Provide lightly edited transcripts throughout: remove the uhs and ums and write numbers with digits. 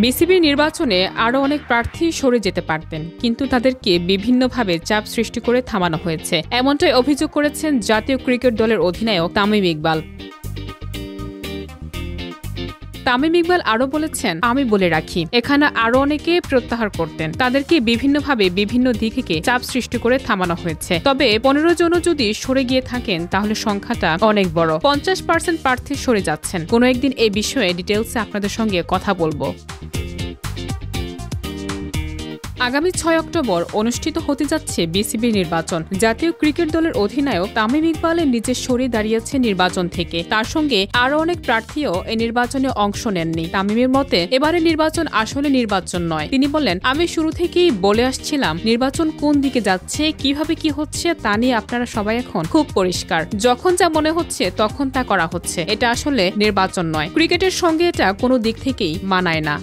বিসিবির নির্বাচনে আরও অনেক প্রার্থী সরে যেতে পারতেন, কিন্তু তাদেরকে বিভিন্নভাবে চাপ সৃষ্টি করে থামানো হয়েছে। এমনটাই অভিযোগ করেছেন জাতীয় ক্রিকেট দলের অধিনায়ক তামিম ইকবাল। তামিম ইকবাল আরও বলেছেন, আমি বলে রাখি, এখানে আরও অনেকে প্রত্যাহার করতেন, তাদেরকে বিভিন্নভাবে বিভিন্ন দিক থেকে চাপ সৃষ্টি করে থামানো হয়েছে। তবে 15 জনও যদি সরে গিয়ে থাকেন তাহলে সংখ্যাটা অনেক বড়। 50% প্রার্থী সরে যাচ্ছেন। কোনো একদিন এই বিষয়ে ডিটেলসে আপনাদের সঙ্গে কথা বলবো। আগামী 6 অক্টোবর অনুষ্ঠিত হতে যাচ্ছে বিসিবির নির্বাচন। জাতীয় ক্রিকেট দলের অধিনায়ক তামিম ইকবালের নিজে সরে দাঁড়িয়েছে নির্বাচন থেকে। তার সঙ্গে আরও অনেক প্রার্থীও এই নির্বাচনে অংশ নেননি। তামিমের মতে এবারে নির্বাচন আসলে নির্বাচন নয়। তিনি বলেন, আমি শুরু থেকেই বলে আসছিলাম নির্বাচন কোন দিকে যাচ্ছে, কিভাবে কি হচ্ছে তা নিয়ে আপনারা সবাই এখন খুব পরিষ্কার। যখন যা মনে হচ্ছে তখন তা করা হচ্ছে। এটা আসলে নির্বাচন নয়। ক্রিকেটের সঙ্গে এটা কোনো দিক থেকেই মানায় না।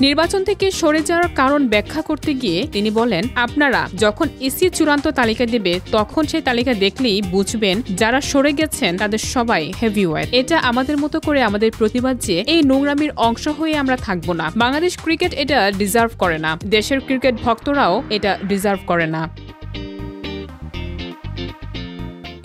নির্বাচন থেকে সরে যাওয়ার কারণ ব্যাখ্যা করতে গিয়ে তিনি বলেন, আপনারা যখন ইসি চূড়ান্ত তালিকা দেবে তখন সেই তালিকা দেখলেই বুঝবেন যারা সরে গেছেন তাদের সবাই হেভিওয়েট। এটা আমাদের মতো করে আমাদের প্রতিবাদ যে এই নোংরামির অংশ হয়ে আমরা থাকবো না। বাংলাদেশ ক্রিকেট এটা ডিজার্ভ করে না। দেশের ক্রিকেট ভক্তরাও এটা ডিজার্ভ করে না।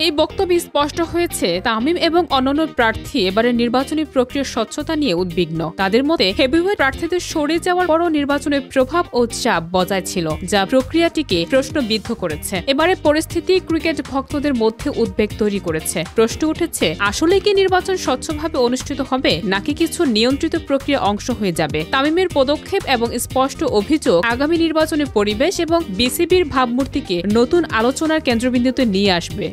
এই বক্তব্যে স্পষ্ট হয়েছে তামিম এবং অন্যান্য প্রার্থী এবারে নির্বাচনী প্রক্রিয়ার স্বচ্ছতা নিয়ে উদ্বিগ্ন। তাদের মতে হেভিওয়েট প্রার্থীদের সরে যাওয়ার পরও নির্বাচনের প্রভাব ও চাপ বজায় ছিল, যা প্রক্রিয়াটিকে প্রশ্নবিদ্ধ করেছে। এবারে পরিস্থিতি ক্রিকেট ভক্তদের মধ্যে উদ্বেগ তৈরি করেছে। প্রশ্ন উঠেছে, আসলে কি নির্বাচন স্বচ্ছভাবে অনুষ্ঠিত হবে নাকি কিছু নিয়ন্ত্রিত প্রক্রিয়া অংশ হয়ে যাবে? তামিমের পদক্ষেপ এবং স্পষ্ট অভিযোগ আগামী নির্বাচনের পরিবেশ এবং বিসিবির ভাবমূর্তিকে নতুন আলোচনার কেন্দ্রবিন্দুতে নিয়ে আসবে।